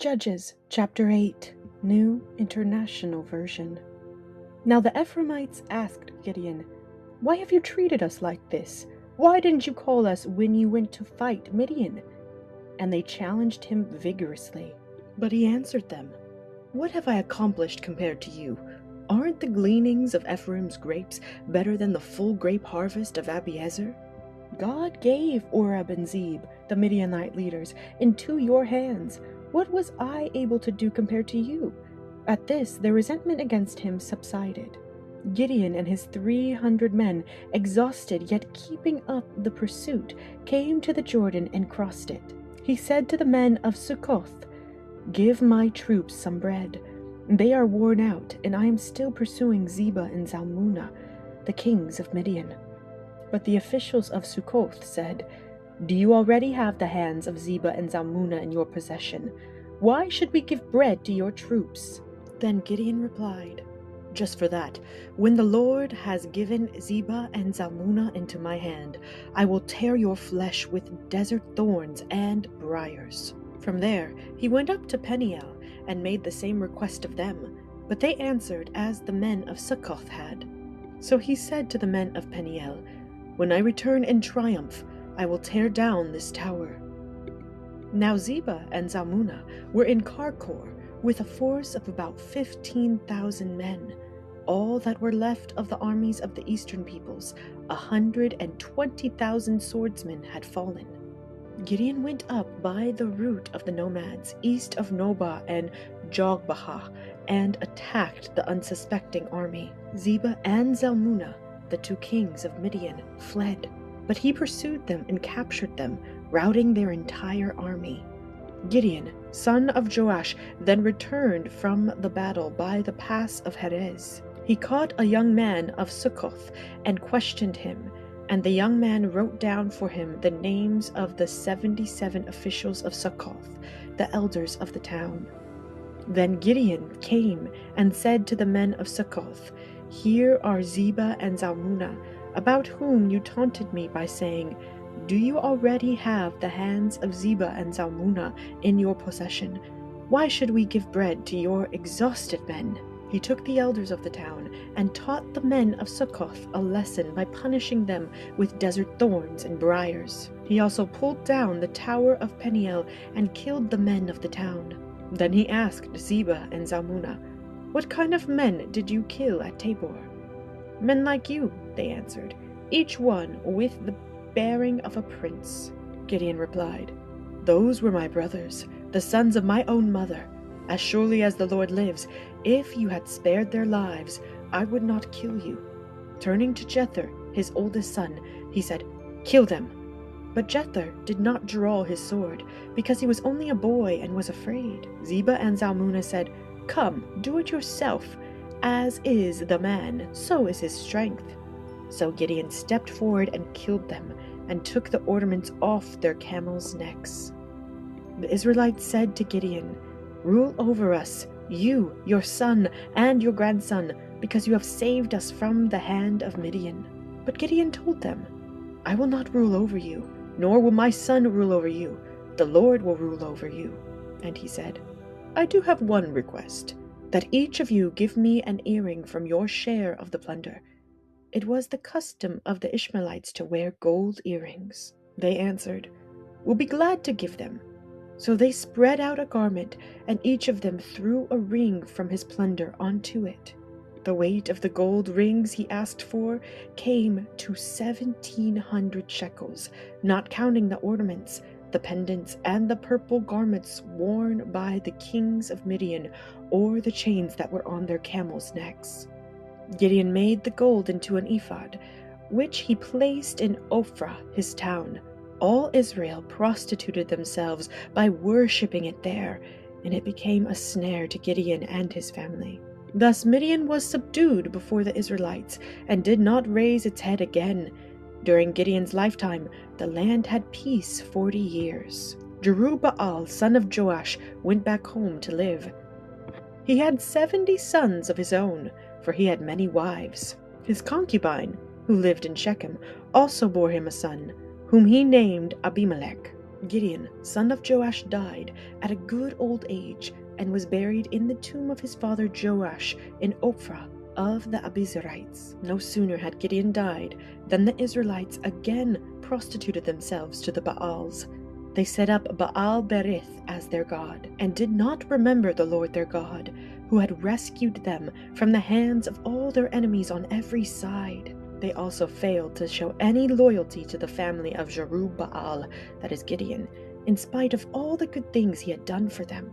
Judges chapter 8, New International Version. Now the Ephraimites asked Gideon, "Why have you treated us like this? Why didn't you call us when you went to fight Midian?" And they challenged him vigorously. But he answered them, "What have I accomplished compared to you? Aren't the gleanings of Ephraim's grapes better than the full grape harvest of Abiezer? God gave Oreb and Zeb, the Midianite leaders, into your hands. What was I able to do compared to you?" At this, their resentment against him subsided. Gideon and his 300 men, exhausted yet keeping up the pursuit, came to the Jordan and crossed it. He said to the men of Sukkoth, "Give my troops some bread. They are worn out, and I am still pursuing Zebah and Zalmunna, the kings of Midian." But the officials of Sukkoth said, "Do you already have the hands of Zebah and Zalmunna in your possession? Why should we give bread to your troops?" Then Gideon replied, "Just for that, when the Lord has given Zebah and Zalmunna into my hand, I will tear your flesh with desert thorns and briars." From there he went up to Peniel and made the same request of them, but they answered as the men of Sukkoth had. So he said to the men of Peniel, "When I return in triumph, I will tear down this tower." Now Zebah and Zalmunna were in Karkor with a force of about 15,000 men. All that were left of the armies of the eastern peoples, 120,000 swordsmen, had fallen. Gideon went up by the route of the nomads east of Nobah and Jogbehah and attacked the unsuspecting army. Zebah and Zalmunna, the two kings of Midian, fled, but he pursued them and captured them, routing their entire army. Gideon, son of Joash, then returned from the battle by the pass of Herez. He caught a young man of Sukkoth and questioned him, and the young man wrote down for him the names of the 77 officials of Sukkoth, the elders of the town. Then Gideon came and said to the men of Sukkoth, "Here are Zebah and Zalmunna, about whom you taunted me by saying, 'Do you already have the hands of Zebah and Zalmunna in your possession? Why should we give bread to your exhausted men?'" He took the elders of the town and taught the men of Sukkoth a lesson by punishing them with desert thorns and briars. He also pulled down the tower of Peniel and killed the men of the town. Then he asked Zebah and Zalmunna, "What kind of men did you kill at Tabor?" "Men like you," they answered, "each one with the bearing of a prince." Gideon replied, "Those were my brothers, the sons of my own mother. As surely as the Lord lives, if you had spared their lives, I would not kill you." Turning to Jether, his oldest son, he said, "Kill them." But Jether did not draw his sword, because he was only a boy and was afraid. Zebah and Zalmunna said, "Come, do it yourself. As is the man, so is his strength." So Gideon stepped forward and killed them, and took the ornaments off their camels' necks. The Israelites said to Gideon, "Rule over us, you, your son, and your grandson, because you have saved us from the hand of Midian." But Gideon told them, "I will not rule over you, nor will my son rule over you. The Lord will rule over you." And he said, "I do have one request, that each of you give me an earring from your share of the plunder." It was the custom of the Ishmaelites to wear gold earrings. They answered, "We'll be glad to give them." So they spread out a garment, and each of them threw a ring from his plunder onto it. The weight of the gold rings he asked for came to 1,700 shekels, not counting the ornaments, the pendants, and the purple garments worn by the kings of Midian, or the chains that were on their camels' necks. Gideon made the gold into an ephod, which he placed in Ophrah, his town. All Israel prostituted themselves by worshipping it there, and it became a snare to Gideon and his family. Thus Midian was subdued before the Israelites, and did not raise its head again. During Gideon's lifetime, the land had peace 40 years. Jerubbaal, son of Joash, went back home to live. He had 70 sons of his own, for he had many wives. His concubine, who lived in Shechem, also bore him a son, whom he named Abimelech. Gideon, son of Joash, died at a good old age and was buried in the tomb of his father Joash in Ophrah of the Abizarites. No sooner had Gideon died than the Israelites again prostituted themselves to the Baals. They set up Baal Berith as their god, and did not remember the Lord their God, who had rescued them from the hands of all their enemies on every side. They also failed to show any loyalty to the family of Jerubbaal, that is Gideon, in spite of all the good things he had done for them.